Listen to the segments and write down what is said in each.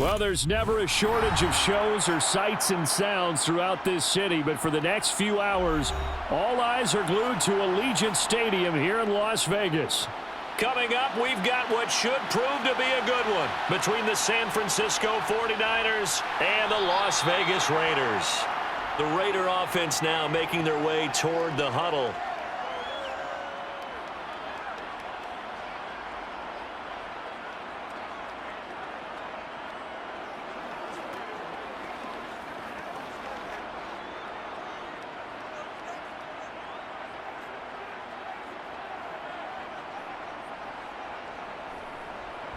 Well, there's never a shortage of shows or sights and sounds throughout this city, but for the next few hours, all eyes are glued to Allegiant Stadium here in Las Vegas. Coming up, we've got what should prove to be a good one between the San Francisco 49ers and the Las Vegas Raiders. The Raider offense now making their way toward the huddle.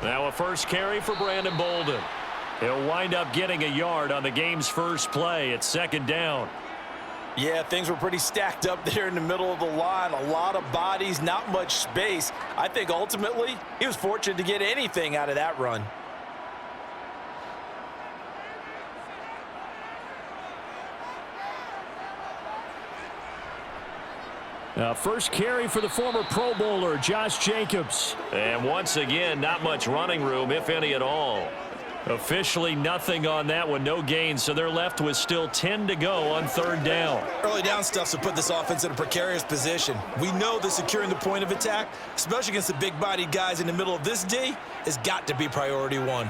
Now a first carry for Brandon Bolden. He'll wind up getting a yard on the game's first play at second down. Yeah, things were pretty stacked up there in the middle of the line. A lot of bodies, not much space. I think ultimately he was fortunate to get anything out of that run. First carry for the former Pro Bowler, Josh Jacobs. And once again, not much running room, if any at all. Officially nothing on that one, no gain, so they're left with still 10 to go on third down. Early down stuff to put this offense in a precarious position. We know that securing the point of attack, especially against the big-bodied guys in the middle of this D, has got to be priority one.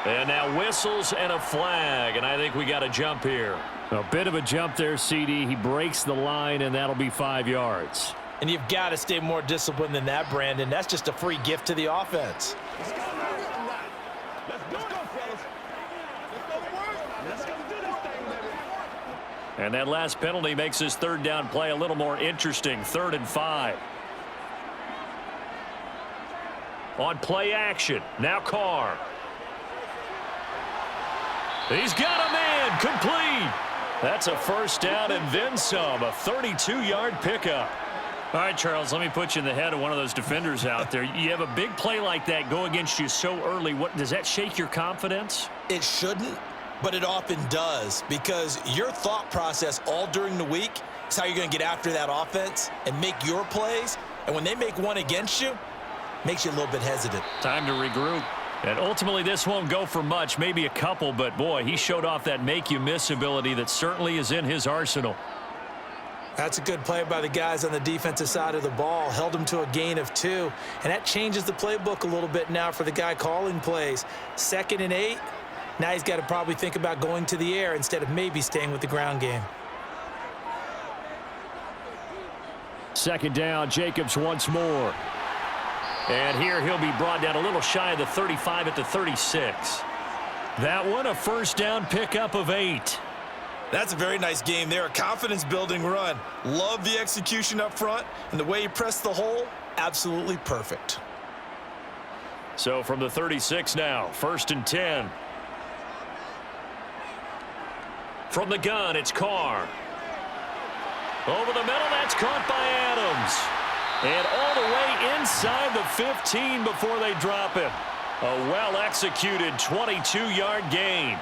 And now whistles and a flag, and I think we got a jump here. A bit of a jump there, CD. He breaks the line, and that'll be 5 yards. And you've got to stay more disciplined than that, Brandon. That's just a free gift to the offense. And that last penalty makes his third down play a little more interesting. 3rd and 5. On play action, now Carr. He's got a man, complete. That's a first down and then some, a 32-yard pickup. All right, Charles, let me put you in the head of one of those defenders out there. You have a big play like that go against you so early. What does that shake your confidence? It shouldn't, but it often does, because your thought process all during the week is how you're going to get after that offense and make your plays. And when they make one against you, it makes you a little bit hesitant. Time to regroup. And ultimately, this won't go for much, maybe a couple, but boy, he showed off that make-you-miss ability that certainly is in his arsenal. That's a good play by the guys on the defensive side of the ball. Held him to a gain of 2, and that changes the playbook a little bit now for the guy calling plays. 2nd and 8, now he's got to probably think about going to the air instead of maybe staying with the ground game. Second down, Jacobs once more. And here he'll be brought down a little shy of the 35 at the 36. That one, a first down pickup of 8. That's a very nice game there. A confidence-building run. Love the execution up front, and the way he pressed the hole, absolutely perfect. So from the 36 now, 1st and 10. From the gun, it's Carr. Over the middle, that's caught by Adams. And all the way inside the 15 before they drop him. A well-executed 22-yard gain.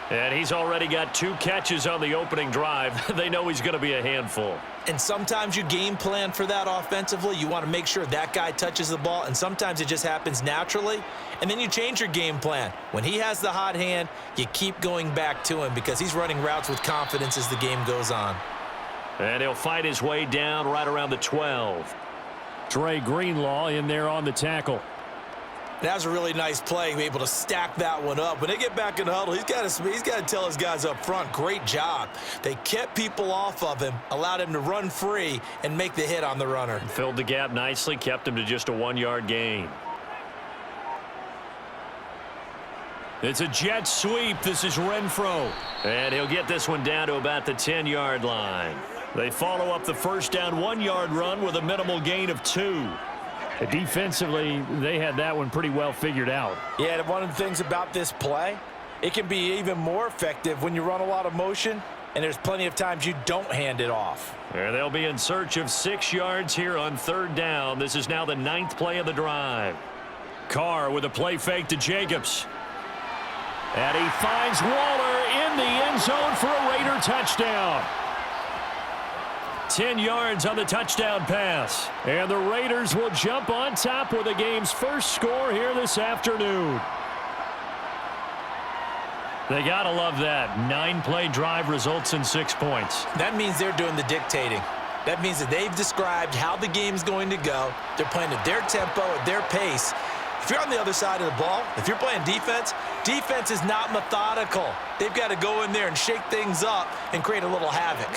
And he's already got 2 catches on the opening drive. They know he's going to be a handful. And sometimes you game plan for that offensively. You want to make sure that guy touches the ball, and sometimes it just happens naturally. And then you change your game plan. When he has the hot hand, you keep going back to him because he's running routes with confidence as the game goes on. And he'll fight his way down right around the 12. Dre Greenlaw in there on the tackle. That was a really nice play, able to stack that one up. When they get back in the huddle, he's got to tell his guys up front, great job. They kept people off of him, allowed him to run free and make the hit on the runner. Filled the gap nicely, kept him to just a 1-yard gain. It's a jet sweep. This is Renfro. And he'll get this one down to about the 10-yard line. They follow up the first down 1-yard run with a minimal gain of 2. Defensively, they had that one pretty well figured out. Yeah, one of the things about this play, it can be even more effective when you run a lot of motion, and there's plenty of times you don't hand it off. And they'll be in search of 6 yards here on third down. This is now the 9th play of the drive. Carr with a play fake to Jacobs. And he finds Waller in the end zone for a Raider touchdown. 10 yards on the touchdown pass. And the Raiders will jump on top with the game's first score here this afternoon. They got to love that. 9-play drive results in 6 points. That means they're doing the dictating. That means that they've described how the game's going to go. They're playing at their tempo, at their pace. If you're on the other side of the ball, if you're playing defense, defense is not methodical. They've got to go in there and shake things up and create a little havoc.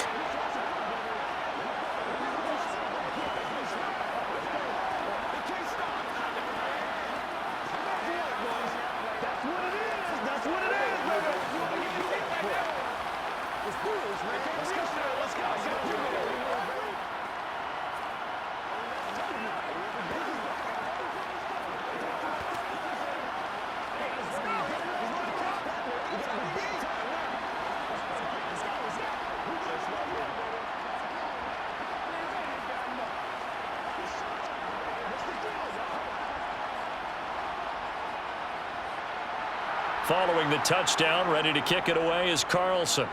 Following the touchdown, ready to kick it away is Carlson.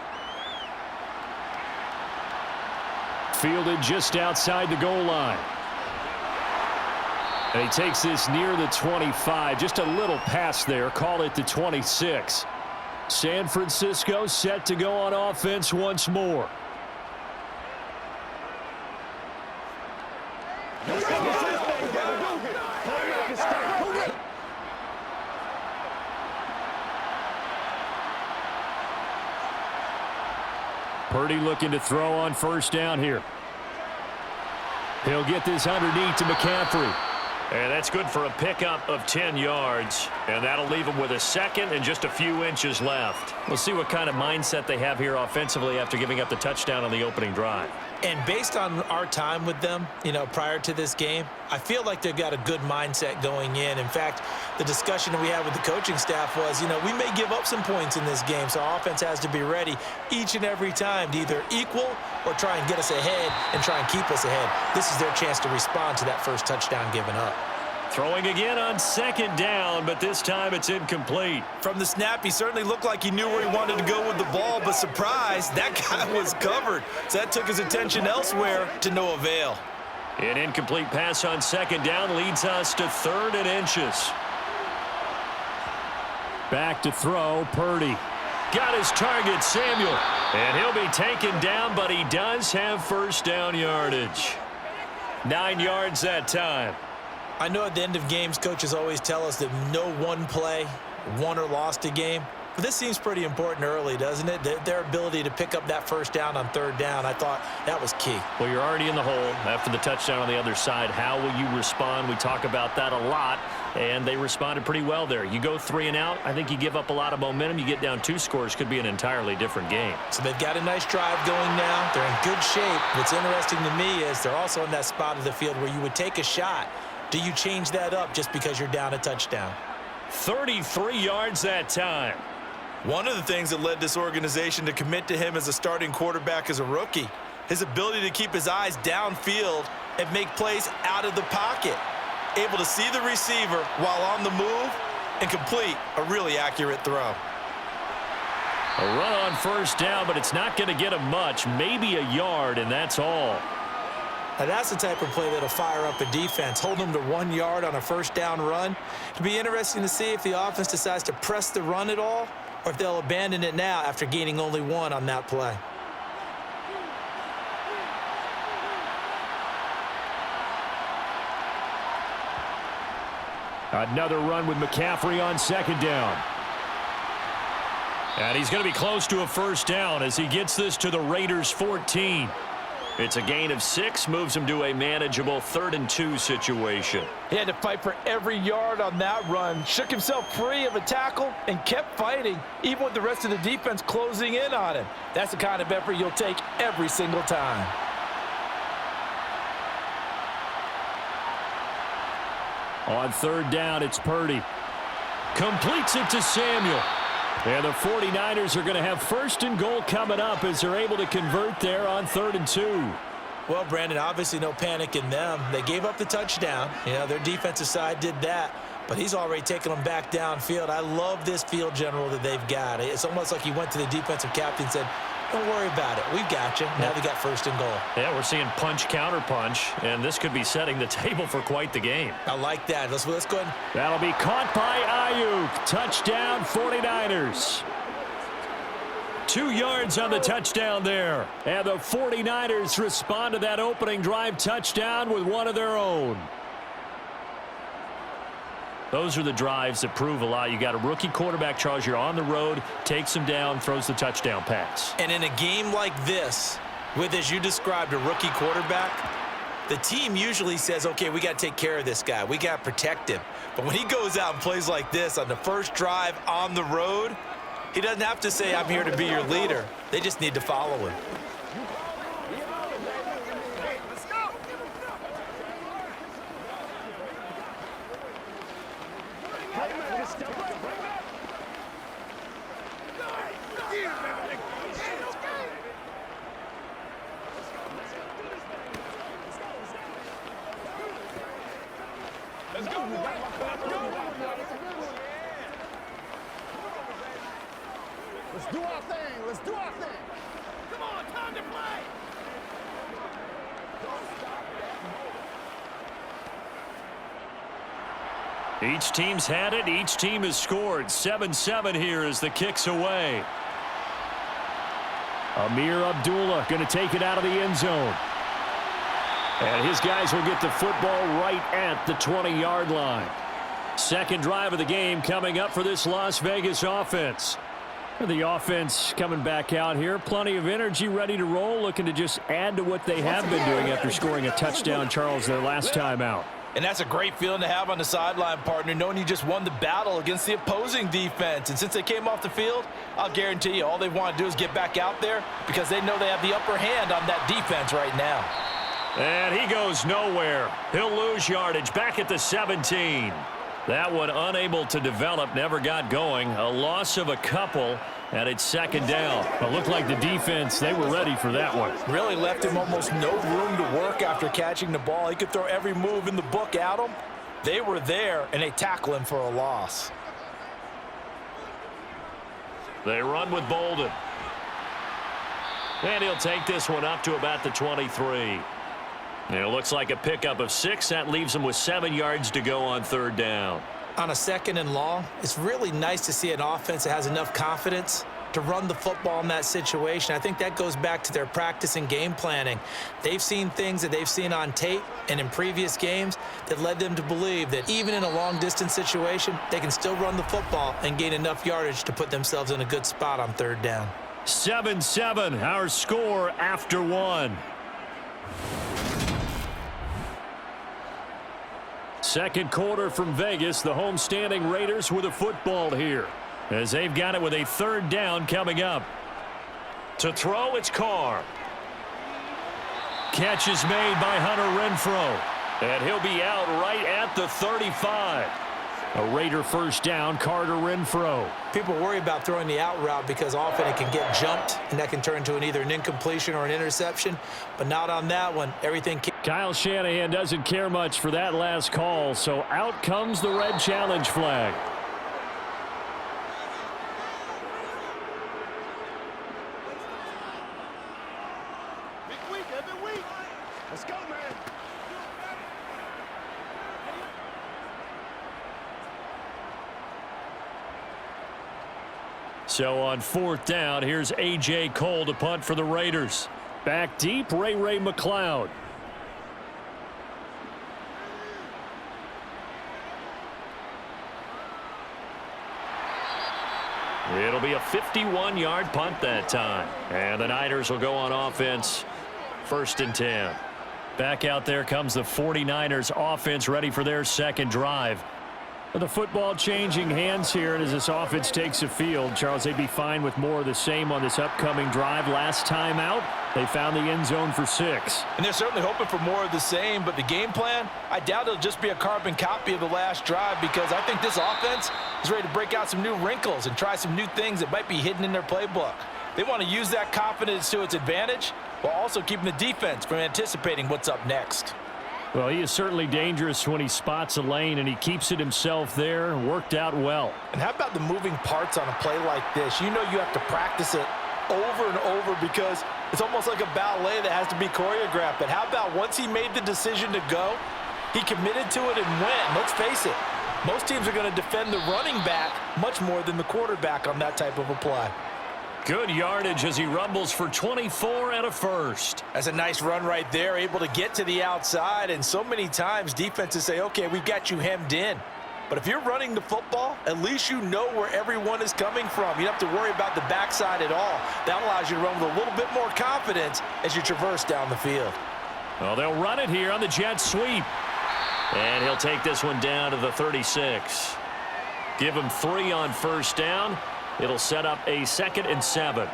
Fielded just outside the goal line. And he takes this near the 25. Just a little pass there. Call it the 26. San Francisco set to go on offense once more. Purdy looking to throw on first down here. He'll get this underneath to McCaffrey. And that's good for a pickup of 10 yards. And that'll leave him with a second and just a few inches left. We'll see what kind of mindset they have here offensively after giving up the touchdown on the opening drive. And based on our time with them, prior to this game, I feel like they've got a good mindset going in. In fact, the discussion that we had with the coaching staff was, we may give up some points in this game, so our offense has to be ready each and every time to either equal or try and get us ahead and try and keep us ahead. This is their chance to respond to that first touchdown given up. Throwing again on second down, but this time it's incomplete. From the snap, he certainly looked like he knew where he wanted to go with the ball, but surprise, that guy was covered. So that took his attention elsewhere to no avail. An incomplete pass on second down leads us to 3rd and inches. Back to throw, Purdy. Got his target, Samuel. And he'll be taken down, but he does have first down yardage. 9 yards that time. I know at the end of games, coaches always tell us that no one play won or lost a game. But this seems pretty important early, doesn't it? Their ability to pick up that first down on 3rd down, I thought that was key. Well, you're already in the hole after the touchdown on the other side. How will you respond? We talk about that a lot, and they responded pretty well there. You go 3 and out, I think you give up a lot of momentum. You get down 2 scores, could be an entirely different game. So they've got a nice drive going now. They're in good shape. What's interesting to me is they're also in that spot of the field where you would take a shot. Do you change that up just because you're down a touchdown? 33 yards that time. One of the things that led this organization to commit to him as a starting quarterback as a rookie, his ability to keep his eyes downfield and make plays out of the pocket. Able to see the receiver while on the move and complete a really accurate throw. A run on first down, but it's not going to get him much. Maybe a yard, and that's all. Now that's the type of play that'll fire up a defense. Hold them to 1 yard on a first down run. It'll be interesting to see if the offense decides to press the run at all or if they'll abandon it now after gaining only 1 on that play. Another run with McCaffrey on second down. And he's going to be close to a first down as he gets this to the Raiders' 14. It's a gain of 6, moves him to a manageable 3rd and 2 situation. He had to fight for every yard on that run, shook himself free of a tackle, and kept fighting, even with the rest of the defense closing in on him. That's the kind of effort you'll take every single time. On 3rd down, it's Purdy. Completes it to Samuel. And the 49ers are going to have 1st and goal coming up as they're able to convert there on 3rd and 2. Well, Brandon, obviously no panic in them. They gave up the touchdown. Their defensive side did that. But he's already taken them back downfield. I love this field general that they've got. It's almost like he went to the defensive captain and said, Don't worry about it. We've got you. Now they got first and goal. Yeah, we're seeing punch, counter punch, and this could be setting the table for quite the game. I like that. Let's go ahead. That'll be caught by Ayuk. Touchdown, 49ers. 2 yards on the touchdown there. And the 49ers respond to that opening drive touchdown with one of their own. Those are the drives that prove a lot. You got a rookie quarterback, Charles. You're on the road, takes him down, throws the touchdown pass. And in a game like this, with, as you described, a rookie quarterback, the team usually says, okay, we got to take care of this guy. We got to protect him. But when he goes out and plays like this on the first drive on the road, he doesn't have to say, I'm here to be your leader. They just need to follow him. Let's do our thing. Let's do our thing. Come on, time to play. Each team's had it. Each team has scored. 7-7 here as the kick's away. Amir Abdullah going to take it out of the end zone. And his guys will get the football right at the 20-yard line. Second drive of the game coming up for this Las Vegas offense. The offense coming back out here. Plenty of energy, ready to roll, looking to just add to what they have been doing after scoring a touchdown, Charles, their last time out. And that's a great feeling to have on the sideline, partner, knowing you just won the battle against the opposing defense. And since they came off the field, I'll guarantee you all they want to do is get back out there because they know they have the upper hand on that defense right now. And he goes nowhere. He'll lose yardage back at the 17. That one unable to develop, never got going. A loss of a couple, and it's second down. It looked like the defense, they were ready for that one. Really left him almost no room to work after catching the ball. He could throw every move in the book at him. They were there, and they tackle him for a loss. They run with Bolden. And he'll take this one up to about the 23. And it looks like a pickup of 6. That leaves him with 7 yards to go on third down. On a second and long, it's really nice to see an offense that has enough confidence to run the football in that situation. I think that goes back to their practice and game planning. They've seen things that they've seen on tape and in previous games that led them to believe that even in a long-distance situation, they can still run the football and gain enough yardage to put themselves in a good spot on third down. 7-7, our score after 1. Second quarter from Vegas, the homestanding Raiders with a football here as they've got it with a third down coming up. To throw, it's Carr. Catch is made by Hunter Renfrow, and he'll be out right at the 35. A Raider first down, Carter Renfrow. People worry about throwing the out route because often it can get jumped, and that can turn into either an incompletion or an interception, but not on that one. Everything. Kyle Shanahan doesn't care much for that last call, so out comes the red challenge flag. Big week, every week. Let's go, man. So on fourth down, here's A.J. Cole to punt for the Raiders. Back deep, Ray McLeod. It'll be a 51-yard punt that time. And the Niners will go on offense, 1st and 10. Back out there comes the 49ers offense ready for their second drive. The football changing hands here, and as this offense takes the field, Charles, they'd be fine with more of the same on this upcoming drive. Last time out, they found the end zone for 6. And they're certainly hoping for more of the same, but the game plan, I doubt it'll just be a carbon copy of the last drive because I think this offense is ready to break out some new wrinkles and try some new things that might be hidden in their playbook. They want to use that confidence to its advantage while also keeping the defense from anticipating what's up next. Well, he is certainly dangerous when he spots a lane, and he keeps it himself there. Worked out well. And how about the moving parts on a play like this? You know you have to practice it over and over because it's almost like a ballet that has to be choreographed. But how about once he made the decision to go, he committed to it and went. Let's face it, most teams are going to defend the running back much more than the quarterback on that type of a play. Good yardage as he rumbles for 24 and a first. That's a nice run right there, able to get to the outside. And so many times defenses say, okay, we've got you hemmed in. But if you're running the football, at least you know where everyone is coming from. You don't have to worry about the backside at all. That allows you to run with a little bit more confidence as you traverse down the field. Well, they'll run it here on the jet sweep. And he'll take this one down to the 36. Give him 3 on first down. It'll set up a 2nd and 7.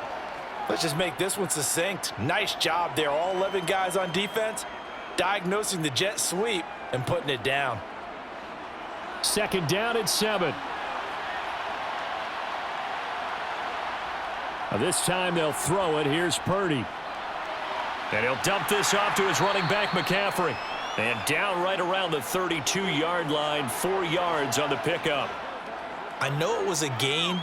Let's just make this one succinct. Nice job there. All 11 guys on defense diagnosing the jet sweep and putting it down. 2nd down and 7. Now this time they'll throw it. Here's Purdy. And he'll dump this off to his running back, McCaffrey. And down right around the 32-yard line, 4 yards on the pickup. I know it was a gain,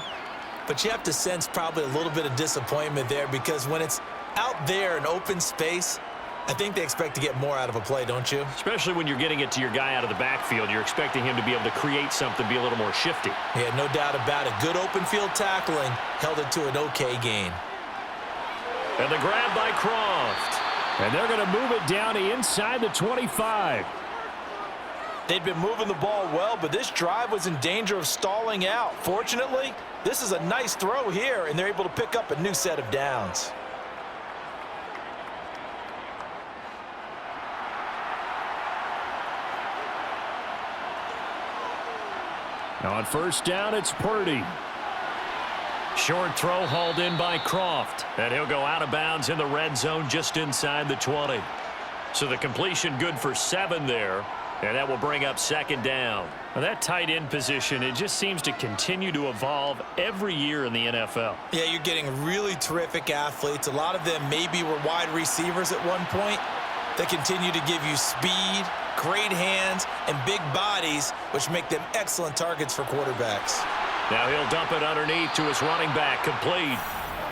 but you have to sense probably a little bit of disappointment there because when it's out there in open space, I think they expect to get more out of a play, don't you? Especially when you're getting it to your guy out of the backfield. You're expecting him to be able to create something, be a little more shifty. Yeah, no doubt about it. Good open field tackling held it to an okay gain. And the grab by Croft. And they're going to move it down to inside the 25. They'd been moving the ball well, but this drive was in danger of stalling out. Fortunately, this is a nice throw here, and they're able to pick up a new set of downs. Now on first down, it's Purdy. Short throw hauled in by Croft. And he'll go out of bounds in the red zone just inside the 20. So the completion good for 7 there. And that will bring up 2nd down. Now that tight end position, it just seems to continue to evolve every year in the NFL. Yeah, you're getting really terrific athletes. A lot of them maybe were wide receivers at one point. They continue to give you speed, great hands, and big bodies, which make them excellent targets for quarterbacks. Now he'll dump it underneath to his running back, complete.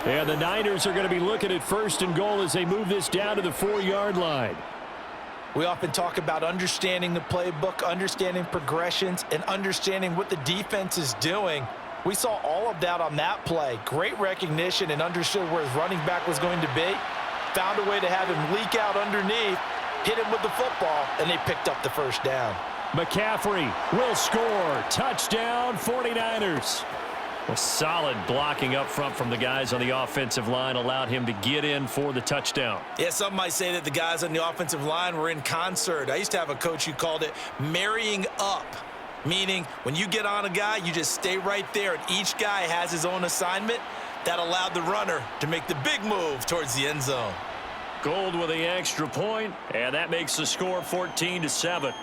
And the Niners are going to be looking at 1st and goal as they move this down to the 4-yard line. We often talk about understanding the playbook, understanding progressions, and understanding what the defense is doing. We saw all of that on that play. Great recognition and understood where his running back was going to be. Found a way to have him leak out underneath, hit him with the football, and they picked up the 1st down. McCaffrey will score. Touchdown, 49ers. A solid blocking up front from the guys on the offensive line allowed him to get in for the touchdown. Yeah, some might say that the guys on the offensive line were in concert. I used to have a coach who called it marrying up, meaning when you get on a guy, you just stay right there, and each guy has his own assignment. That allowed the runner to make the big move towards the end zone. Gold with the extra point, and that makes the score 14-7.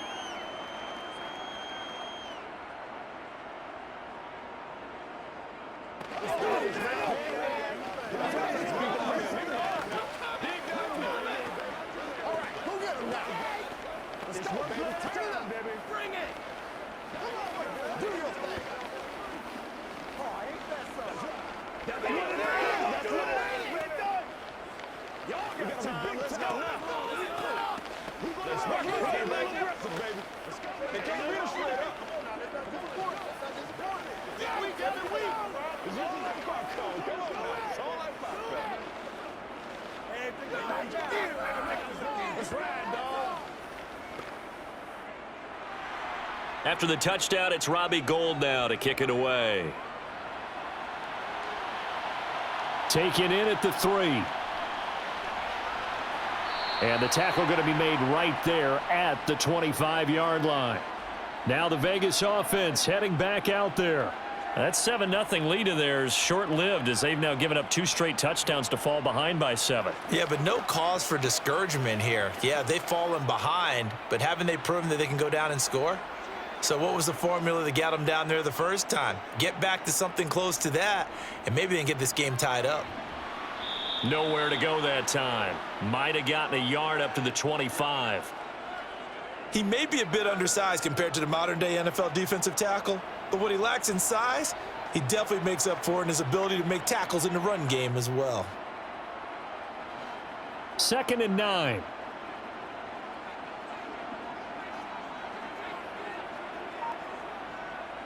After the touchdown, it's Robbie Gould now to kick it away. Taken in at the 3. And the tackle going to be made right there at the 25-yard line. Now the Vegas offense heading back out there. That 7-0 lead of theirs short-lived as they've now given up 2 straight touchdowns to fall behind by 7. Yeah, but no cause for discouragement here. Yeah, they've fallen behind, but haven't they proven that they can go down and score? So what was the formula that got them down there the first time? Get back to something close to that, and maybe they can get this game tied up. Nowhere to go that time. Might have gotten a yard up to the 25. He may be a bit undersized compared to the modern-day NFL defensive tackle, but what he lacks in size, He definitely makes up for it in his ability to make tackles in the run game as well. 2nd and 9.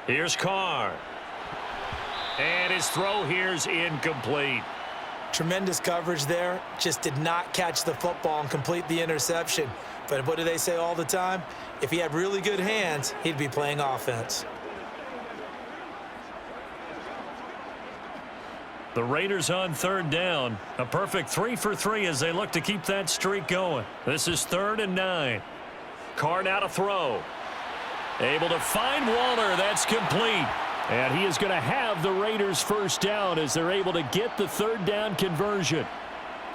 Here's Carr. And his throw here's incomplete. Tremendous coverage there. Just did not catch the football and complete the interception. But what do they say all the time? If he had really good hands, he'd be playing offense. The Raiders on 3rd down. A perfect 3 for 3 as they look to keep that streak going. This is 3rd and 9. Carr now to throw. Able to find Waller. That's complete. And he is going to have the Raiders first down as they're able to get the 3rd down conversion.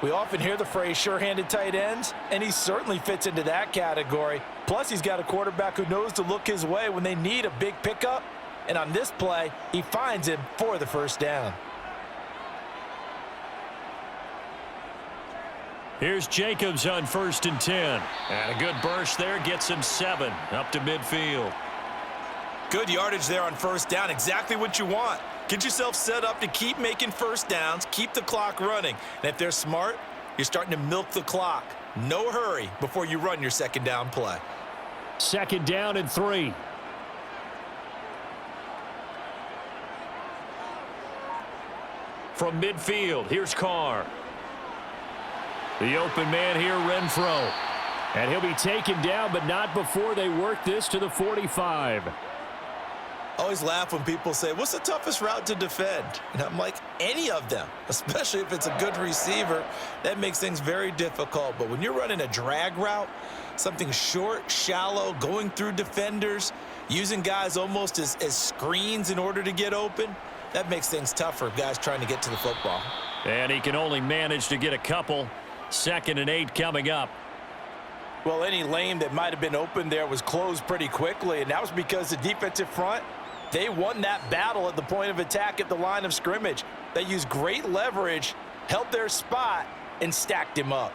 We often hear the phrase sure-handed tight ends, and he certainly fits into that category. Plus, he's got a quarterback who knows to look his way when they need a big pickup. And on this play, he finds him for the first down. Here's Jacobs on 1st and 10. And a good burst there gets him 7 up to midfield. Good yardage there on first down. Exactly what you want. Get yourself set up to keep making first downs, keep the clock running. And if they're smart, you're starting to milk the clock. No hurry before you run your 2nd down play. 2nd down and 3. From midfield, here's Carr. The open man here, Renfro. And he'll be taken down, but not before they work this to the 45. Always laugh when people say, what's the toughest route to defend? And I'm like, any of them, especially if it's a good receiver. That makes things very difficult. But when you're running a drag route, something short, shallow, going through defenders, using guys almost as screens in order to get open, that makes things tougher, guys trying to get to the football. And he can only manage to get a couple. 2nd and 8 coming up. Well, any lane that might have been open there was closed pretty quickly, and that was because the defensive front, they won that battle at the point of attack at the line of scrimmage. They used great leverage, held their spot, and stacked him up.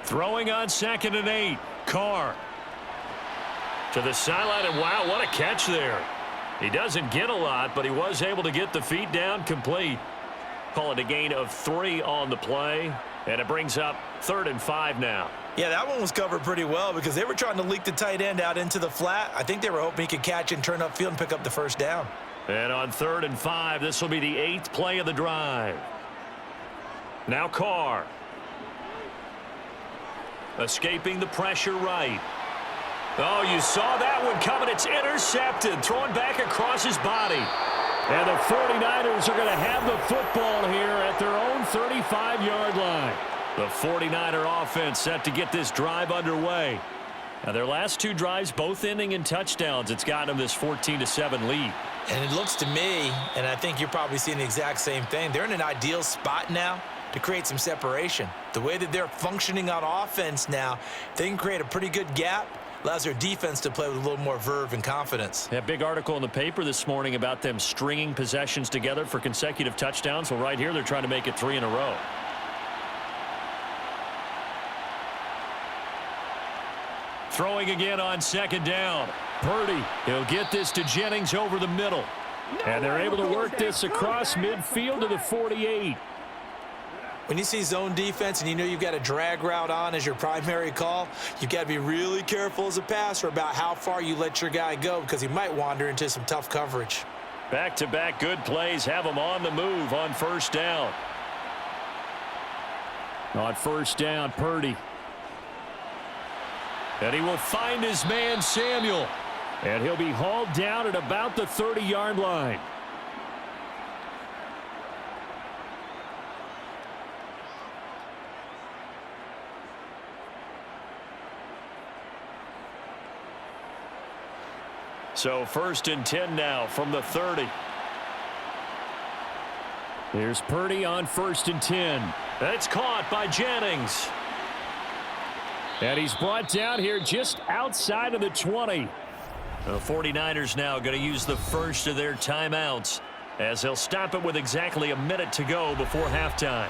Throwing on 2nd and 8. Carr. To the sideline, and wow, what a catch there. He doesn't get a lot, but he was able to get the feet down complete. Call it a gain of 3 on the play, and it brings up 3rd and 5 now. Yeah, that one was covered pretty well because they were trying to leak the tight end out into the flat. I think they were hoping he could catch and turn upfield and pick up the first down. And on 3rd and 5, this will be the 8th play of the drive. Now Carr. Escaping the pressure right. Oh, you saw that one coming. It's intercepted. Thrown back across his body. And the 49ers are going to have the football here at their own 35-yard line. The 49er offense set to get this drive underway. Now, their last 2 drives, both ending in touchdowns. It's got them this 14-7 lead. And it looks to me, and I think you're probably seeing the exact same thing, they're in an ideal spot now to create some separation. The way that they're functioning on offense now, they can create a pretty good gap. Allows their defense to play with a little more verve and confidence. A big article in the paper this morning about them stringing possessions together for consecutive touchdowns. Well, right here, they're trying to make it 3 in a row. Throwing again on 2nd down. Purdy, he'll get this to Jennings over the middle. And they're able to work this across midfield to the 48. When you see zone defense and you know you've got a drag route on as your primary call, you've got to be really careful as a passer about how far you let your guy go because he might wander into some tough coverage. Back-to-back good plays have him on the move on 1st down. On 1st down, Purdy. And he will find his man, Samuel. And he'll be hauled down at about the 30-yard line. So 1st and 10 now from the 30. Here's Purdy on 1st and 10. That's caught by Jennings. And he's brought down here just outside of the 20. The 49ers now going to use the first of their timeouts as they'll stop it with exactly a minute to go before halftime.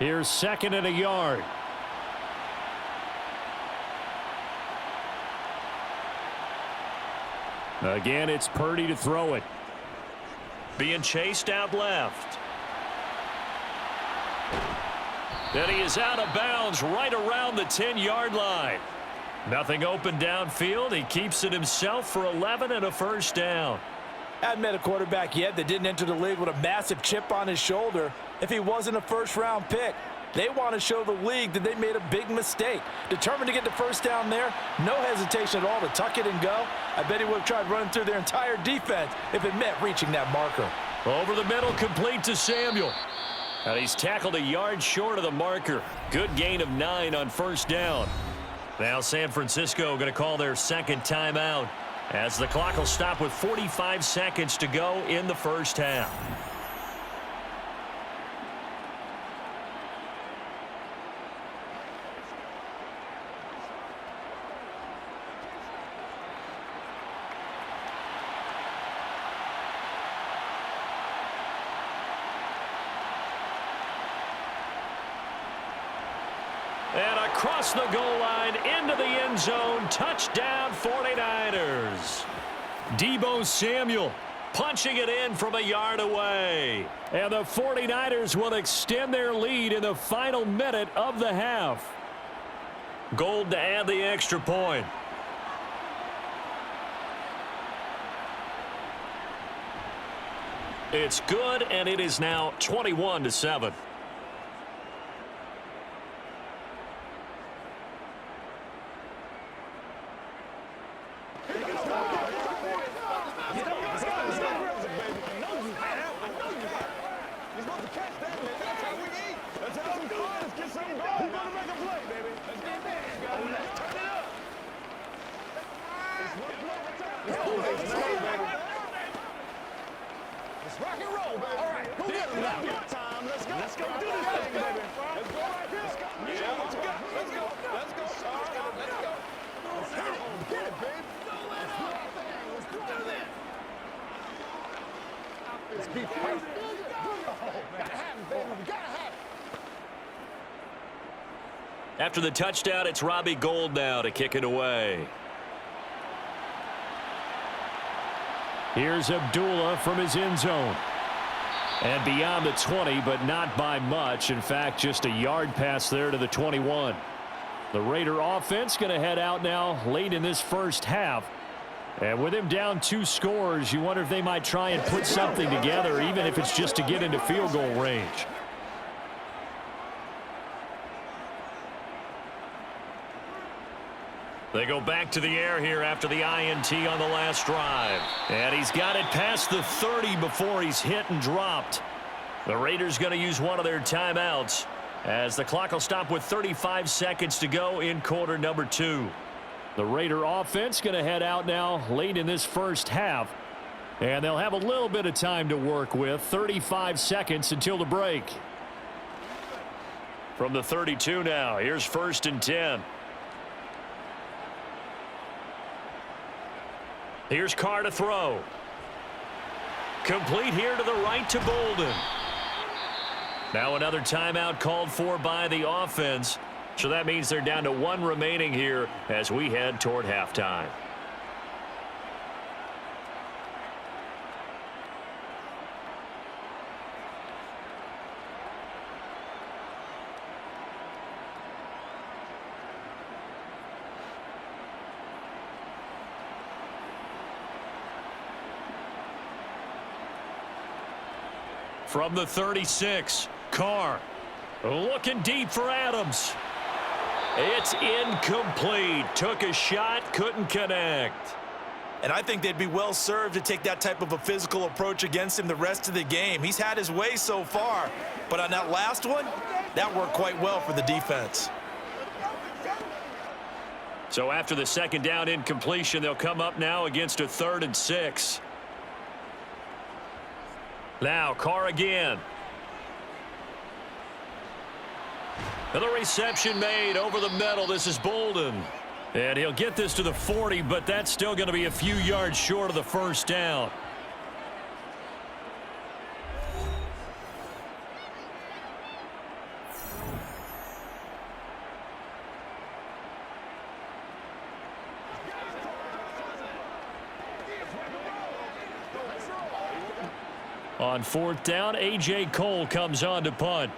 Here's 2nd and a yard. Again, it's Purdy to throw it. Being chased out left. Then he is out of bounds right around the 10-yard line. Nothing open downfield. He keeps it himself for 11 and a first down. Hadn't met a quarterback yet that didn't enter the league with a massive chip on his shoulder if he wasn't a first-round pick. They want to show the league that they made a big mistake. Determined to get the first down there, no hesitation at all to tuck it and go. I bet he would have tried running through their entire defense if it meant reaching that marker. Over the middle, complete to Samuel. And he's tackled a yard short of the marker. Good gain of 9 on first down. Now San Francisco going to call their second timeout as the clock will stop with 45 seconds to go in the first half. And across the goal line into the end zone. Touchdown 49ers. Deebo Samuel punching it in from a yard away. And the 49ers will extend their lead in the final minute of the half. Gold to add the extra point. It's good, and it is now 21-7. After the touchdown, it's Robbie Gould now to kick it away. Here's Abdullah from his end zone. And beyond the 20, but not by much. In fact, just a yard pass there to the 21. The Raider offense going to head out now late in this first half. And with him down 2 scores, you wonder if they might try and put something together, even if it's just to get into field goal range. They go back to the air here after the INT on the last drive. And he's got it past the 30 before he's hit and dropped. The Raiders going to use one of their timeouts as the clock will stop with 35 seconds to go in quarter number 2. The Raider offense going to head out now late in this first half. And they'll have a little bit of time to work with. 35 seconds until the break. From the 32 now, here's 1st and 10. Here's Carr to throw. Complete here to the right to Bolden. Now another timeout called for by the offense. So that means they're down to 1 remaining here as we head toward halftime. From the 36, Carr looking deep for Adams. It's incomplete. Took a shot, couldn't connect. And I think they'd be well served to take that type of a physical approach against him the rest of the game. He's had his way so far, but on that last one, that worked quite well for the defense. So after the second down incompletion, they'll come up now against a 3rd and 6. Now Carr again. Another reception made over the middle. This is Bolden. And he'll get this to the 40, but that's still going to be a few yards short of the first down. On fourth down, A.J. Cole comes on to punt.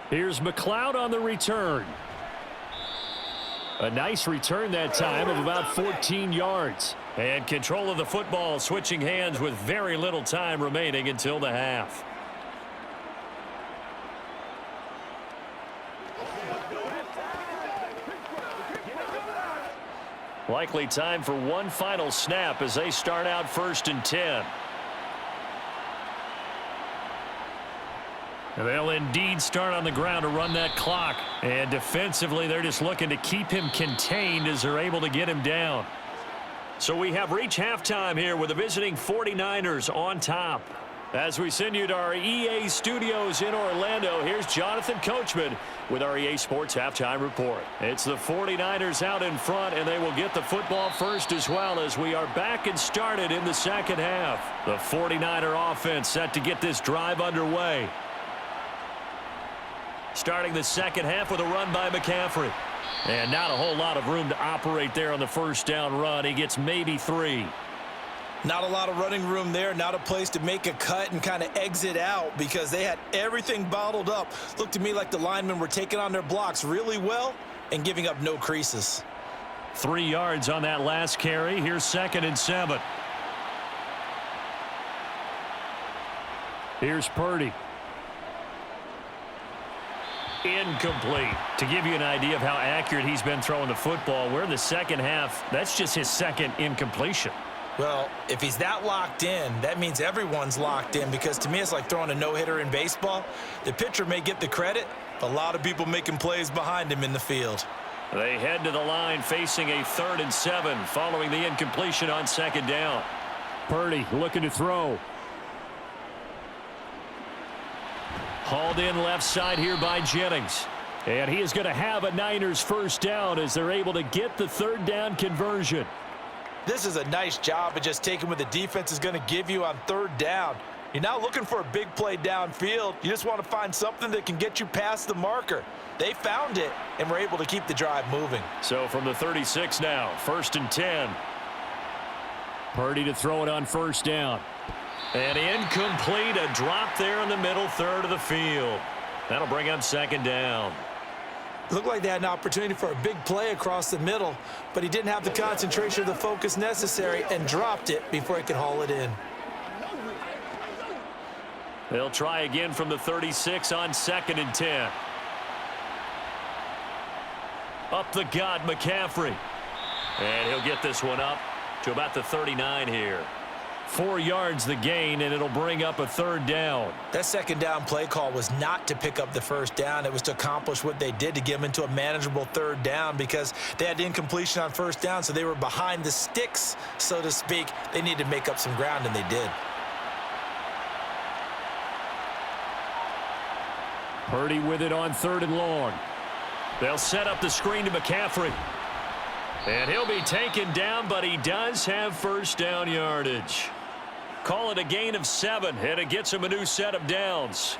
Here's McLeod on the return. A nice return that time of about 14 yards. And control of the football, switching hands with very little time remaining until the half. Likely time for one final snap as they start out 1st and 10. They'll indeed start on the ground to run that clock. And defensively, they're just looking to keep him contained as they're able to get him down. So we have reached halftime here with the visiting 49ers on top. As we send you to our EA studios in Orlando, here's Jonathan Coachman with our EA Sports Halftime Report. It's the 49ers out in front, and they will get the football first as well as we are back and started in the second half. The 49er offense set to get this drive underway. Starting the second half with a run by McCaffrey. And not a whole lot of room to operate there on the first down run. He gets maybe 3. Not a lot of running room there, not a place to make a cut and kind of exit out because they had everything bottled up. Looked to me like the linemen were taking on their blocks really well and giving up no creases. 3 yards on that last carry. Here's 2nd and 7. Here's Purdy. Incomplete. To give you an idea of how accurate he's been throwing the football, we're in the second half. That's just his second incompletion. Well, if he's that locked in, that means everyone's locked in because to me it's like throwing a no-hitter in baseball. The pitcher may get the credit, but a lot of people making plays behind him in the field. They head to the line facing a 3rd and 7 following the incompletion on 2nd down. Purdy looking to throw. Hauled in left side here by Jennings. And he is going to have a Niners first down as they're able to get the 3rd down conversion. This is a nice job of just taking what the defense is going to give you on 3rd down. You're not looking for a big play downfield. You just want to find something that can get you past the marker. They found it and were able to keep the drive moving. So from the 36 now, 1st and 10. Purdy to throw it on 1st down. And incomplete, a drop there in the middle 3rd of the field. That'll bring up 2nd down. Looked like they had an opportunity for a big play across the middle, but he didn't have the concentration or the focus necessary and dropped it before he could haul it in. They'll try again from the 36 on 2nd and 10. Up the gut, McCaffrey. And he'll get this one up to about the 39 here. 4 yards the gain, and it'll bring up a 3rd down. That 2nd down play call was not to pick up the 1st down. It was to accomplish what they did to get them into a manageable 3rd down because they had incompletion on 1st down, so they were behind the sticks, so to speak. They needed to make up some ground, and they did. Purdy with it on 3rd and long. They'll set up the screen to McCaffrey. And he'll be taken down, but he does have first down yardage. Call it a gain of 7, and it gets him a new set of downs.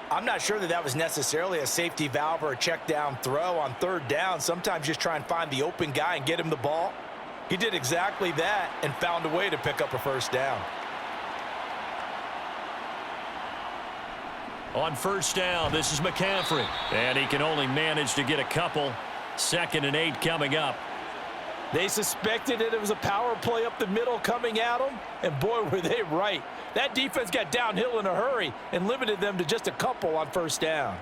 I'm not sure that was necessarily a safety valve or a check down throw on 3rd down. Sometimes just try and find the open guy and get him the ball. He did exactly that and found a way to pick up a 1st down. On 1st down, this is McCaffrey. And he can only manage to get a couple. 2nd and 8 coming up. They suspected that it was a power play up the middle coming at them, and boy, were they right. That defense got downhill in a hurry and limited them to just a couple on 1st down.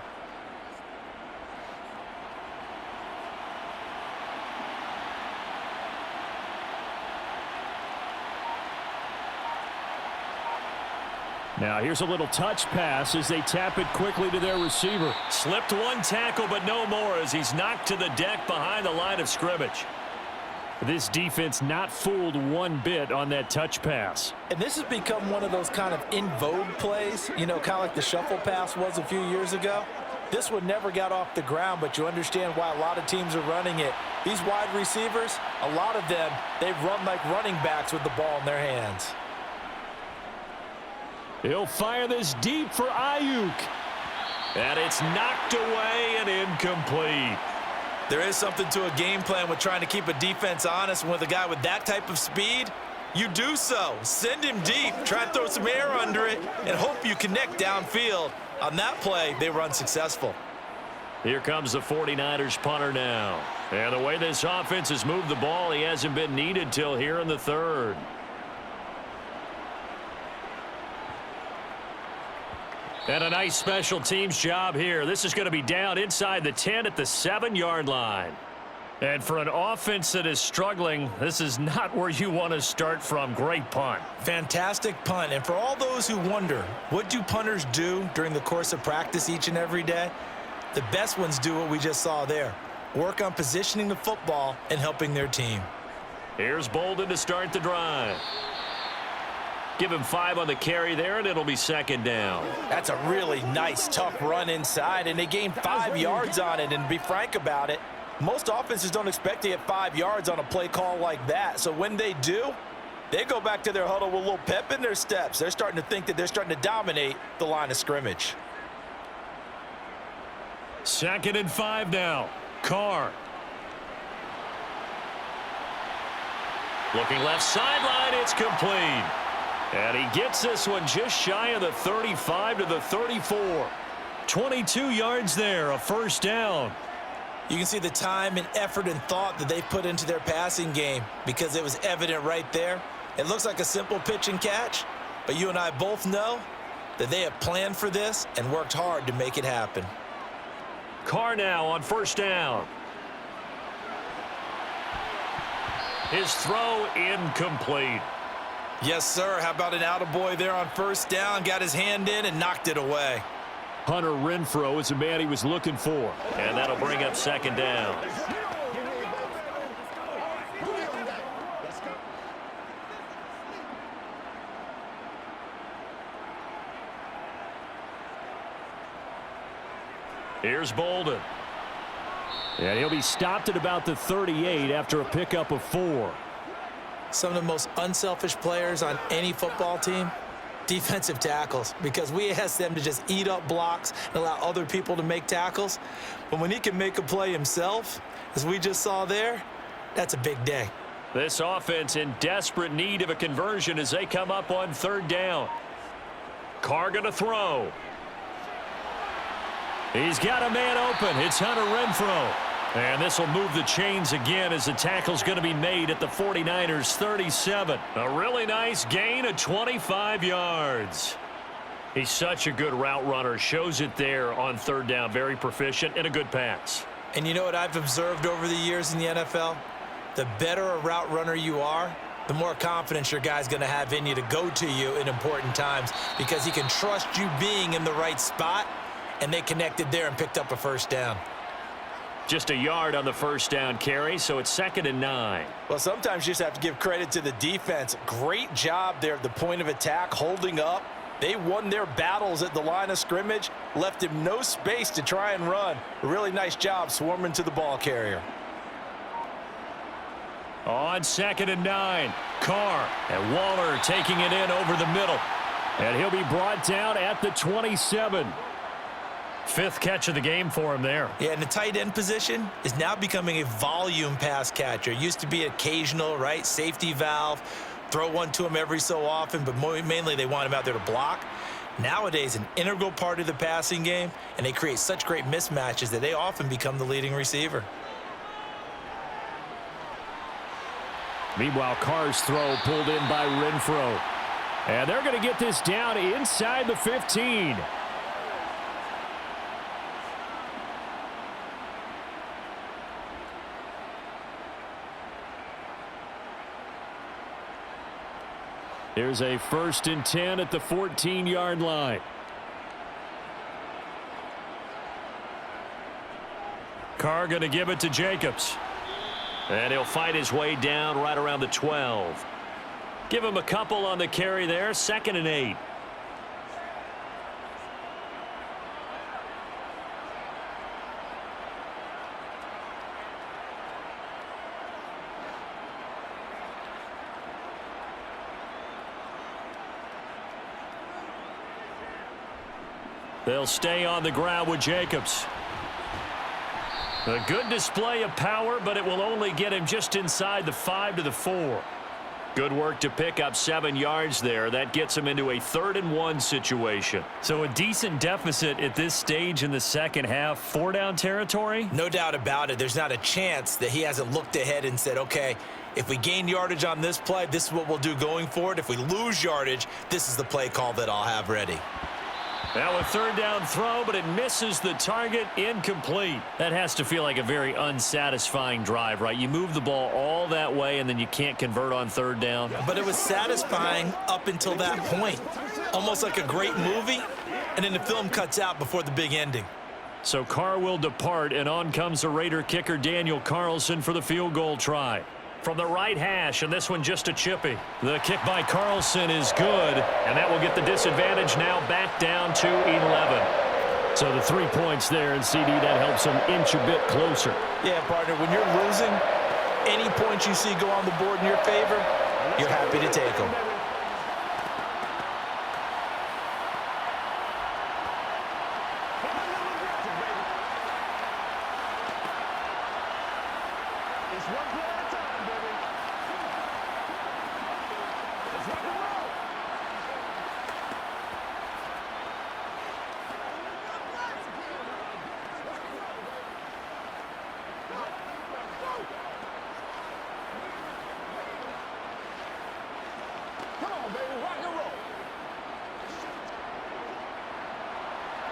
Now here's a little touch pass as they tap it quickly to their receiver. Slipped one tackle, but no more as he's knocked to the deck behind the line of scrimmage. This defense not fooled one bit on that touch pass. And this has become one of those kind of in vogue plays, you know, kind of like the shuffle pass was a few years ago. This one never got off the ground, but you understand why a lot of teams are running it. These wide receivers, a lot of them, they run like running backs with the ball in their hands. He'll fire this deep for Ayuk. And it's knocked away and incomplete. There is something to a game plan with trying to keep a defense honest. With a guy with that type of speed, you do so. Send him deep, try and throw some air under it, and hope you connect downfield. On that play, they were unsuccessful. Here comes the 49ers punter now. And the way this offense has moved the ball, he hasn't been needed till here in the third. And a nice special teams job here. This is going to be down inside the 10 at the 7-yard line. And for an offense that is struggling, this is not where you want to start from. Great punt. Fantastic punt. And for all those who wonder, what do punters do during the course of practice each and every day? The best ones do what we just saw there. Work on positioning the football and helping their team. Here's Bolden to start the drive. Give him 5 on the carry there, and it'll be second down. That's a really nice, tough run inside, and they gained 5 yards on it. And to be frank about it, most offenses don't expect to get 5 yards on a play call like that. So when they do, they go back to their huddle with a little pep in their steps. They're starting to think that they're starting to dominate the line of scrimmage. 2nd and 5 now. Carr. Looking left sideline, it's complete. And he gets this one just shy of the 35 to the 34. 22 yards there, a first down. You can see the time and effort and thought that they put into their passing game because it was evident right there. It looks like a simple pitch and catch, but you and I both know that they have planned for this and worked hard to make it happen. Carr now on first down. His throw incomplete. Yes, sir. How about an attaboy there on first down? Got his hand in and knocked it away. Hunter Renfrow is the man he was looking for. And that'll bring up second down. Here's Bolden. And he'll be stopped at about the 38 after a pickup of 4. Some of the most unselfish players on any football team, defensive tackles, because we ask them to just eat up blocks and allow other people to make tackles. But when he can make a play himself, as we just saw there, that's a big day. This offense in desperate need of a conversion as they come up on third down. Carr going to throw. He's got a man open. It's Hunter Renfrow. And this will move the chains again as the tackle's going to be made at the 49ers 37. A really nice gain of 25 yards. He's such a good route runner. Shows it there on third down. Very proficient and a good pass. And you know what I've observed over the years in the NFL? The better a route runner you are, the more confidence your guy's going to have in you to go to you in important times because he can trust you being in the right spot, and they connected there and picked up a first down. Just a yard on the first down carry, so it's 2nd and 9. Well, sometimes you just have to give credit to the defense. Great job there at the point of attack, holding up. They won their battles at the line of scrimmage, left him no space to try and run. A really nice job swarming to the ball carrier. On 2nd and 9, Carr and Waller taking it in over the middle. And he'll be brought down at the 27. 5th catch of the game for him there. Yeah, and the tight end position is now becoming a volume pass catcher. Used to be occasional, right? Safety valve, throw one to him every so often, but mainly they want him out there to block. Nowadays, an integral part of the passing game, and they create such great mismatches that they often become the leading receiver. Meanwhile, Carr's throw pulled in by Renfrow. And they're going to get this down inside the 15. Here's a 1st and 10 at the 14-yard line. Carr going to give it to Jacobs. And he'll fight his way down right around the 12. Give him a couple on the carry there. 2nd and 8. They'll stay on the ground with Jacobs. A good display of power, but it will only get him just inside the 5 to the 4. Good work to pick up 7 yards there. That gets him into a 3rd and 1 situation. So a decent deficit at this stage in the second half. 4-down territory? No doubt about it. There's not a chance that he hasn't looked ahead and said, okay, if we gain yardage on this play, this is what we'll do going forward. If we lose yardage, this is the play call that I'll have ready. Now a 3rd down throw, but it misses the target. Incomplete. That has to feel like a very unsatisfying drive, right? You move the ball all that way, and then you can't convert on 3rd down. But it was satisfying up until that point. Almost like a great movie, and then the film cuts out before the big ending. So Carr will depart, and on comes the Raider kicker Daniel Carlson for the field goal try. From the right hash, and this one just a chippy. The kick by Carlson is good, and that will get the disadvantage now back down to 11. So the 3 points there, and CD, that helps them inch a bit closer. Yeah, partner, when you're losing, any points you see go on the board in your favor, you're happy to take them.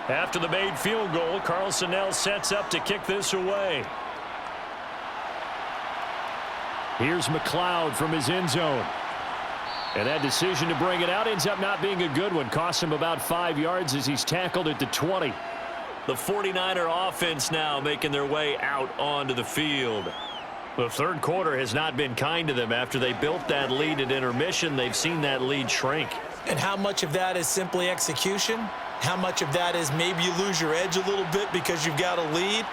After the made field goal, Carlson now sets up to kick this away. Here's McLeod from his end zone. And that decision to bring it out ends up not being a good one. Costs him about 5 yards as he's tackled at the 20. The 49er offense now making their way out onto the field. The third quarter has not been kind to them. After they built that lead at intermission, they've seen that lead shrink. And how much of that is simply execution? How much of that is maybe you lose your edge a little bit because you've got a lead?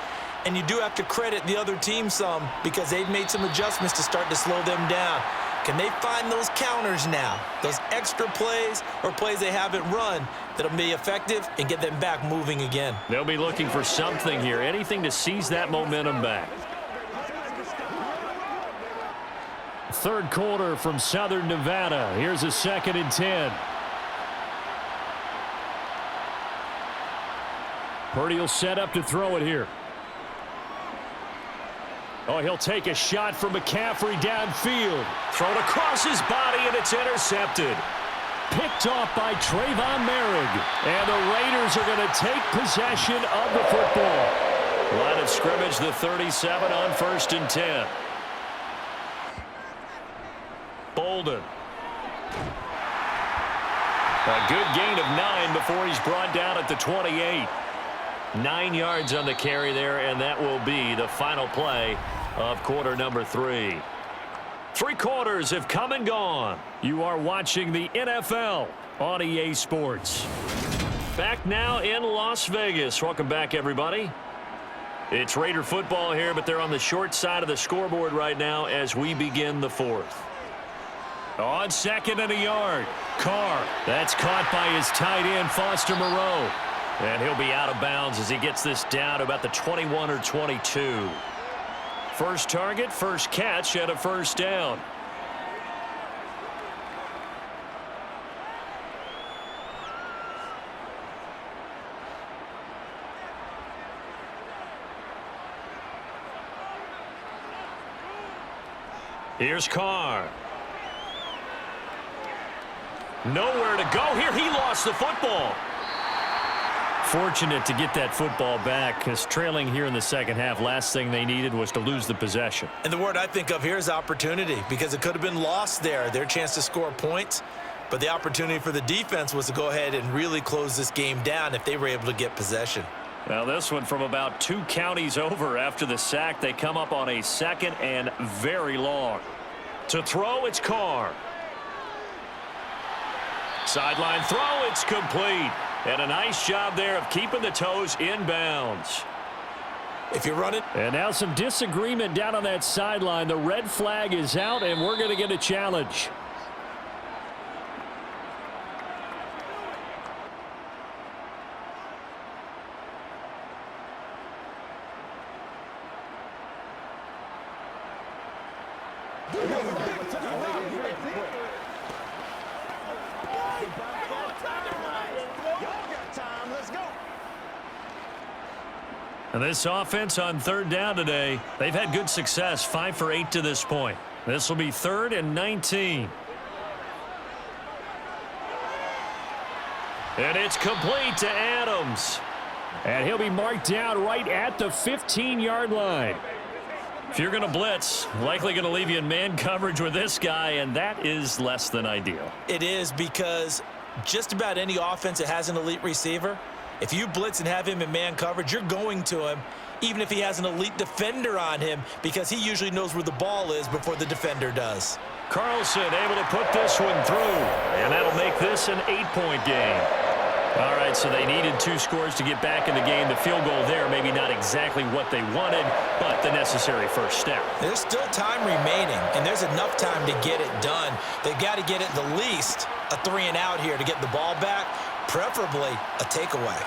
And you do have to credit the other team some because they've made some adjustments to start to slow them down. Can they find those counters now, those extra plays or plays they haven't run that'll be effective and get them back moving again? They'll be looking for something here, anything to seize that momentum back. Third quarter from Southern Nevada. Here's a 2nd and 10. Purdy will set up to throw it here. Oh, he'll take a shot from McCaffrey downfield. Thrown across his body, and it's intercepted. Picked off by Trayvon Merrick. And the Raiders are going to take possession of the football. Line of scrimmage, the 37 on 1st and 10. Bolden. A good gain of 9 before he's brought down at the 28. 9 yards on the carry there, and that will be the final play of quarter number 3. 3 quarters have come and gone. You are watching the NFL on EA Sports. Back now in Las Vegas. Welcome back, everybody. It's Raider football here, but they're on the short side of the scoreboard right now as we begin the 4th. On 2nd and a yard. Carr. That's caught by his tight end, Foster Moreau. And he'll be out of bounds as he gets this down to about the 21 or 22. First target, first catch, and a 1st down. Here's Carr. Nowhere to go here. He lost the football. Fortunate to get that football back because trailing here in the second half, last thing they needed was to lose the possession. And the word I think of here is opportunity because it could have been lost there, their chance to score points. But the opportunity for the defense was to go ahead and really close this game down if they were able to get possession. Now this one from about 2 counties over after the sack. They come up on a 2nd and very long. To throw, it's Carr. Sideline throw, it's complete. And a nice job there of keeping the toes in bounds. If you're running. And now some disagreement down on that sideline. The red flag is out, and we're going to get a challenge. And this offense on third down today, they've had good success, 5 for 8 to this point. This will be 3rd and 19. And it's complete to Adams. And he'll be marked down right at the 15-yard line. If you're going to blitz, likely going to leave you in man coverage with this guy, and that is less than ideal. It is, because just about any offense that has an elite receiver, if you blitz and have him in man coverage, you're going to him, even if he has an elite defender on him, because he usually knows where the ball is before the defender does. Carlson able to put this one through, and that'll make this an 8-point game. All right, so they needed 2 scores to get back in the game. The field goal there, maybe not exactly what they wanted, but the necessary first step. There's still time remaining, and there's enough time to get it done. They've got to get at the least a 3-and-out here to get the ball back, preferably a takeaway.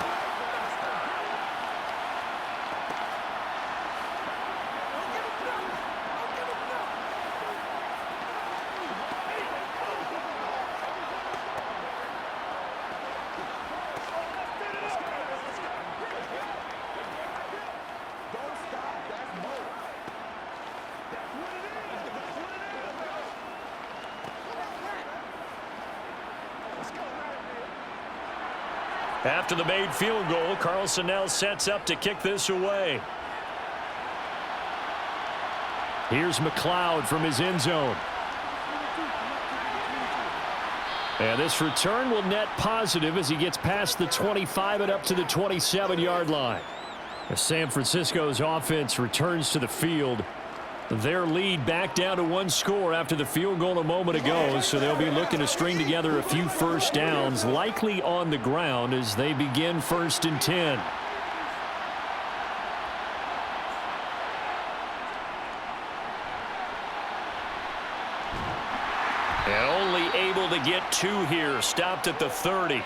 After the made field goal, Carlson now sets up to kick this away. Here's McLeod from his end zone. And this return will net positive as he gets past the 25 and up to the 27-yard line. As San Francisco's offense returns to the field, their lead back down to 1 score after the field goal a moment ago, so they'll be looking to string together a few first downs, likely on the ground as they begin 1st and 10. And only able to get 2 here, stopped at the 30.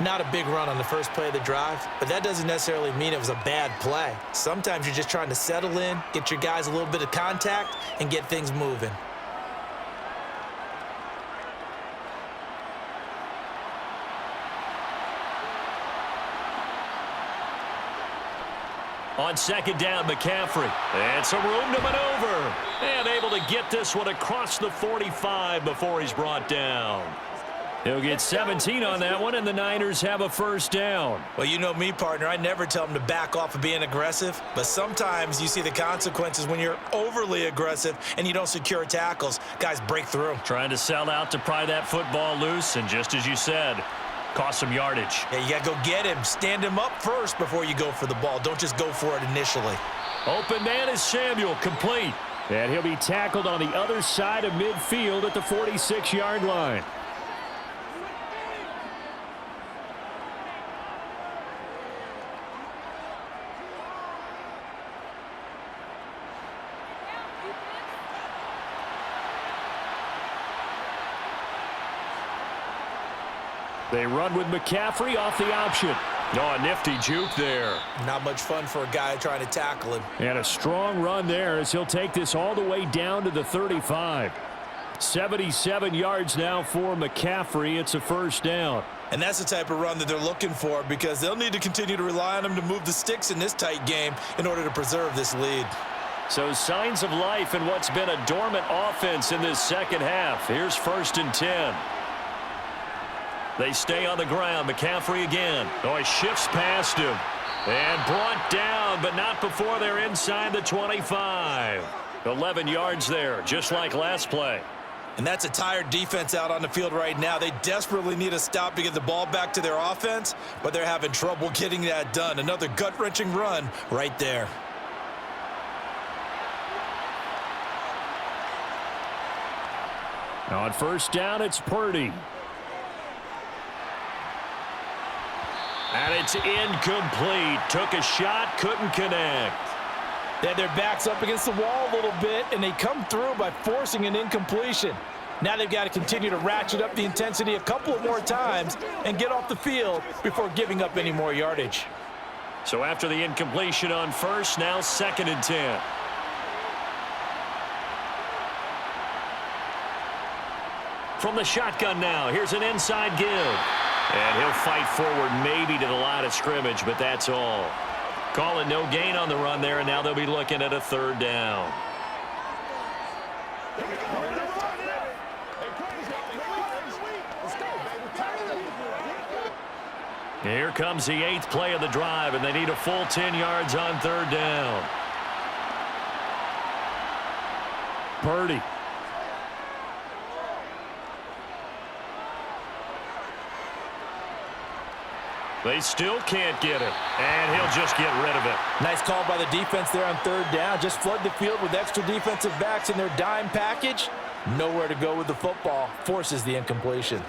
Not a big run on the first play of the drive, but that doesn't necessarily mean it was a bad play. Sometimes you're just trying to settle in, get your guys a little bit of contact, and get things moving. On 2nd down, McCaffrey. And some room to maneuver. And able to get this one across the 45 before he's brought down. He'll get 17 on that one, and the Niners have a first down. Well, you know me, partner. I never tell them to back off of being aggressive, but sometimes you see the consequences when you're overly aggressive and you don't secure tackles. Guys break through. Trying to sell out to pry that football loose, and just as you said, cost some yardage. Yeah, you got to go get him. Stand him up first before you go for the ball. Don't just go for it initially. Open man is Samuel, complete. And he'll be tackled on the other side of midfield at the 46-yard line. They run with McCaffrey off the option. Oh, a nifty juke there. Not much fun for a guy trying to tackle him. And a strong run there as he'll take this all the way down to the 35. 77 yards now for McCaffrey. It's a first down. And that's the type of run that they're looking for, because they'll need to continue to rely on him to move the sticks in this tight game in order to preserve this lead. So signs of life in what's been a dormant offense in this second half. Here's 1st and 10. They stay on the ground. McCaffrey again. Oh, he shifts past him. And brought down, but not before they're inside the 25. 11 yards there, just like last play. And that's a tired defense out on the field right now. They desperately need a stop to get the ball back to their offense, but they're having trouble getting that done. Another gut-wrenching run right there. Now on first down, it's Purdy. And it's incomplete. Took a shot, couldn't connect. They had their backs up against the wall a little bit, and they come through by forcing an incompletion. Now they've got to continue to ratchet up the intensity a couple of more times and get off the field before giving up any more yardage. So after the incompletion on first, now 2nd and 10. From the shotgun now, here's an inside give. And he'll fight forward maybe to the line of scrimmage, but that's all. Call it no gain on the run there, and now they'll be looking at a third down. Here comes the 8th play of the drive, and they need a full 10 yards on third down. Purdy. They still can't get it, and he'll just get rid of it. Nice call by the defense there on third down. Just flood the field with extra defensive backs in their dime package. Nowhere to go with the football. Forces the incompletion.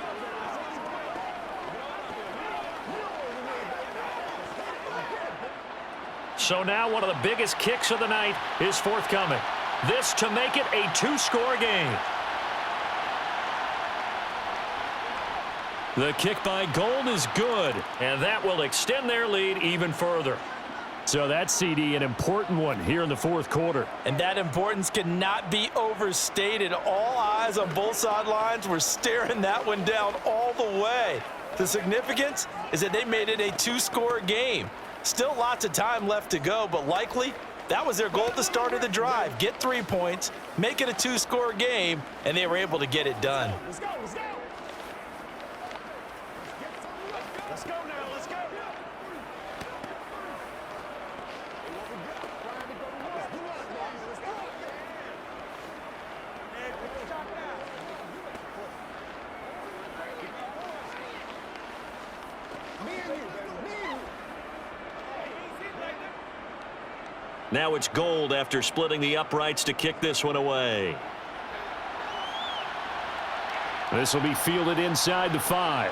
So now one of the biggest kicks of the night is forthcoming. This to make it a 2-score game. The kick by Gold is good. And that will extend their lead even further. So that's, CD, an important one here in the fourth quarter. And that importance cannot be overstated. All eyes on both sidelines were staring that one down all the way. The significance is that they made it a 2-score game. Still lots of time left to go, but likely that was their goal at the start of the drive. Get 3 points, make it a 2-score game, and they were able to get it done. Let's go, let's go. Let's go now, let's go. Now it's Gold after splitting the uprights to kick this one away. This will be fielded inside the 5.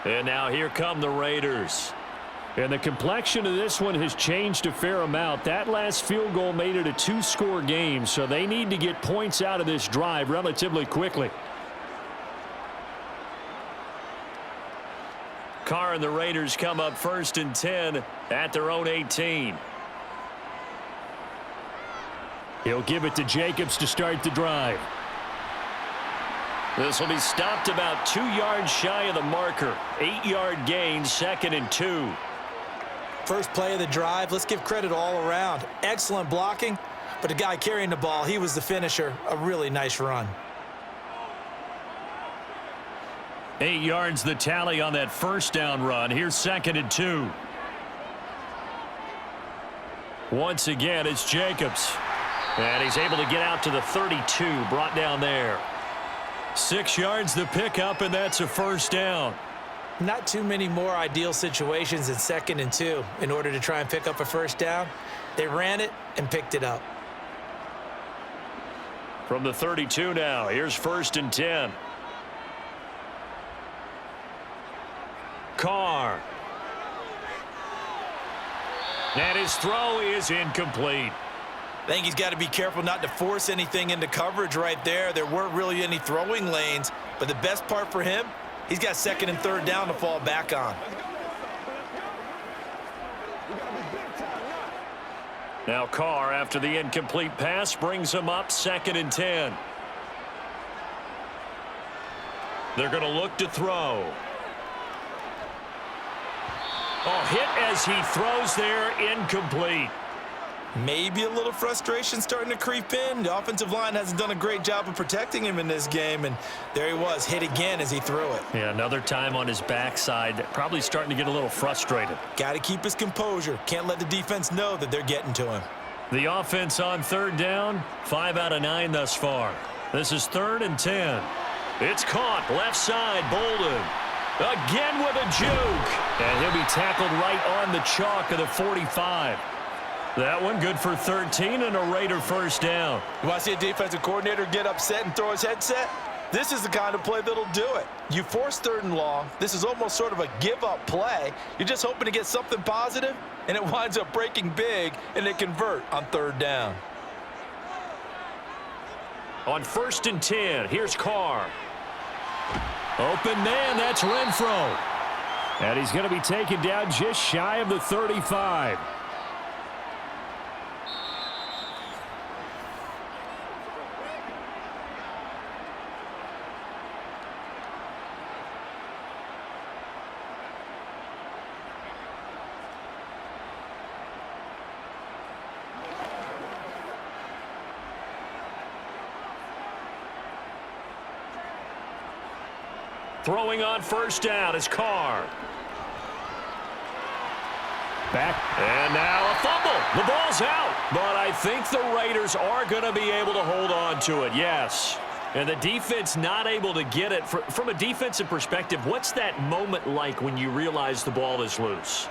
And now here come the Raiders. And the complexion of this one has changed a fair amount. That last field goal made it a 2-score game, so they need to get points out of this drive relatively quickly. Carr and the Raiders come up 1st and 10 at their own 18. He'll give it to Jacobs to start the drive. This will be stopped about 2 yards shy of the marker. 8-yard gain, 2nd and 2. First play of the drive, let's give credit all around. Excellent blocking, but the guy carrying the ball, he was the finisher. A really nice run. 8 yards the tally on that first down run. Here's 2nd and 2. Once again, it's Jacobs. And he's able to get out to the 32, brought down there. 6 yards the pickup, and that's a first down. Not too many more ideal situations in 2nd and 2 in order to try and pick up a first down. They ran it and picked it up. From the 32 now, here's 1st and 10. Carr. And his throw is incomplete. I think he's got to be careful not to force anything into coverage right there. There weren't really any throwing lanes, but the best part for him, he's got 2nd and 3rd down to fall back on. Now Carr, after the incomplete pass, brings him up 2nd and 10. They're going to look to throw. Oh, hit as he throws there, incomplete. Maybe a little frustration starting to creep in. The offensive line hasn't done a great job of protecting him in this game, and there he was, hit again as he threw it. Yeah, another time on his backside, probably starting to get a little frustrated. Got to keep his composure. Can't let the defense know that they're getting to him. The offense on 3rd down, 5 out of 9 thus far. This is 3rd and 10. It's caught, left side, Bolden. Again with a juke. And he'll be tackled right on the chalk of the 45. That one good for 13 and a Raider first down. You want to see a defensive coordinator get upset and throw his headset? This is the kind of play that'll do it. You force 3rd and long. This is almost sort of a give-up play. You're just hoping to get something positive, and it winds up breaking big, and they convert on 3rd down. On 1st and 10, here's Carr. Open man, that's Renfro. And he's going to be taken down just shy of the 35. Throwing on first down is Carr. Back. And now a fumble. The ball's out. But I think the Raiders are going to be able to hold on to it, yes. And the defense not able to get it. From a defensive perspective, what's that moment like when you realize the ball is loose?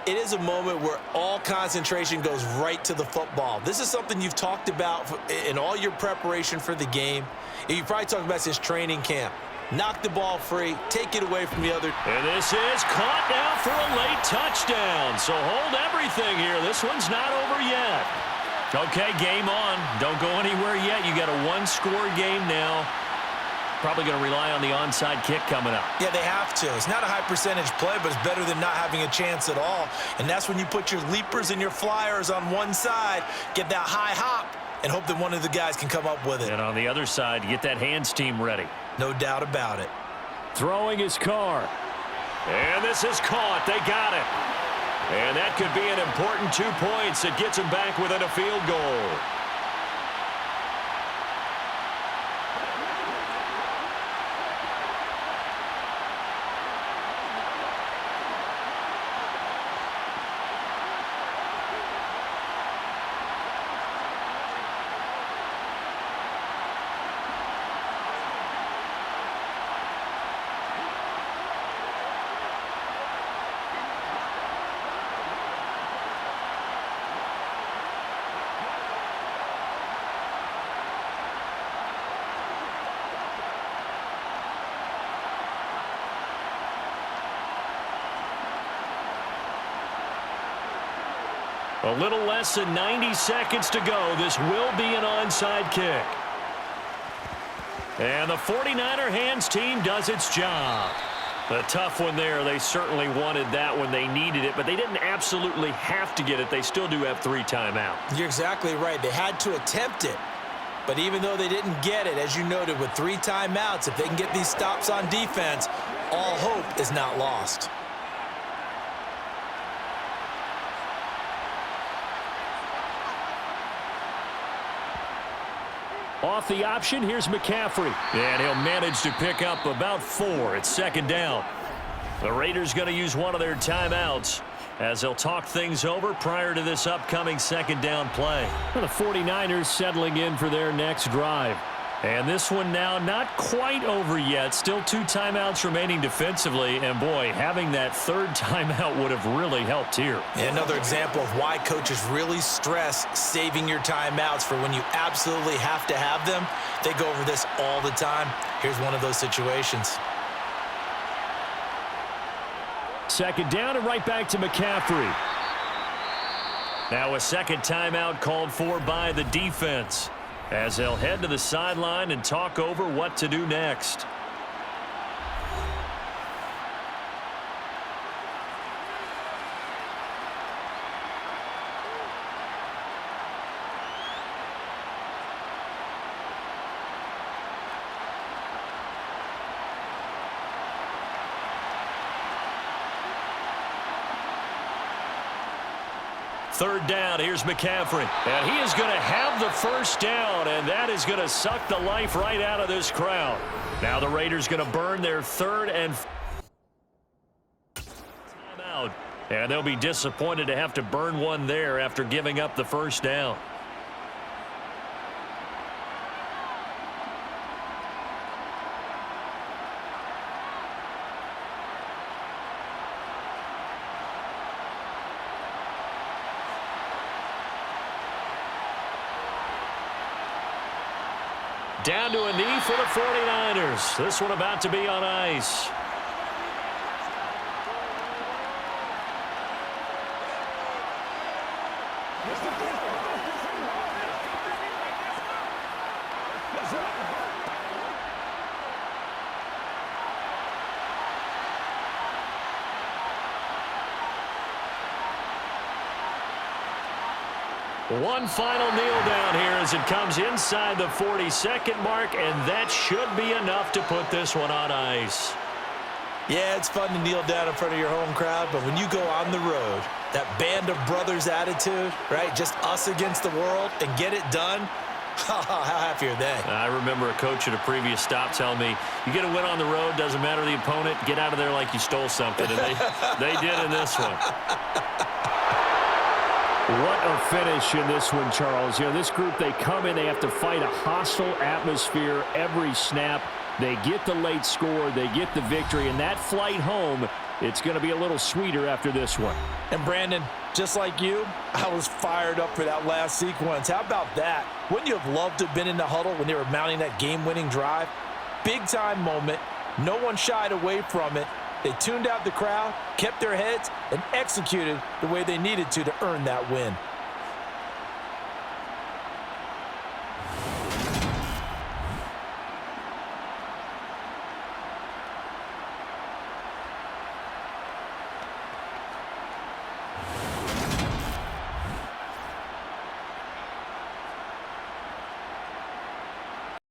It is a moment where all concentration goes right to the football. This is something you've talked about in all your preparation for the game. You probably talked about since training camp. Knock the ball free, take it away from the other. And this is caught now for a late touchdown. So hold everything here. This one's not over yet. Okay, game on. Don't go anywhere yet. You got a one-score game now. Probably going to rely on the onside kick coming up. Yeah, they have to. It's not a high percentage play, but it's better than not having a chance at all. And that's when you put your leapers and your flyers on one side, get that high hop, and hope that one of the guys can come up with it. And on the other side, get that hands team ready. No doubt about it. Throwing his Carr. And this is caught. They got it. And that could be an important 2 points that gets them back within a field goal. A little less than 90 seconds to go. This will be an onside kick. And the 49er hands team does its job. A tough one there. They certainly wanted that when they needed it, but they didn't absolutely have to get it. They still do have 3 timeouts. You're exactly right. They had to attempt it. But even though they didn't get it, as you noted, with 3 timeouts, if they can get these stops on defense, all hope is not lost. Off the option, here's McCaffrey. And he'll manage to pick up about 4. It's second down. The Raiders going to use one of their timeouts as they'll talk things over prior to this upcoming second down play. The 49ers settling in for their next drive. And this one now not quite over yet. Still 2 timeouts remaining defensively. And, boy, having that 3rd timeout would have really helped here. And another example of why coaches really stress saving your timeouts for when you absolutely have to have them. They go over this all the time. Here's one of those situations. Second down and right back to McCaffrey. Now a second timeout called for by the defense, as they'll head to the sideline and talk over what to do next. Third down, here's McCaffrey. And he is going to have the first down, and that is going to suck the life right out of this crowd. Now the Raiders going to burn their 3rd and timeout. And they'll be disappointed to have to burn one there after giving up the first down. Down to a knee for the 49ers. This one about to be on ice. One final kneel down here as it comes inside the 40-second mark, and that should be enough to put this one on ice. Yeah, it's fun to kneel down in front of your home crowd, but when you go on the road, that band of brothers attitude, right, just us against the world, and get it done, How happy are they? I remember a coach at a previous stop telling me, you get a win on the road, doesn't matter the opponent, get out of there like you stole something. And they did in this one. What a finish in this one, Charles. You know, this group, they come in, they have to fight a hostile atmosphere every snap. They get the late score, they get the victory, and that flight home, it's going to be a little sweeter after this one. And Brandon, just like you, I was fired up for that last sequence. How about that? Wouldn't you have loved to have been in the huddle when they were mounting that game-winning drive? Big-time moment. No one shied away from it. They tuned out the crowd, kept their heads, and executed the way they needed to earn that win.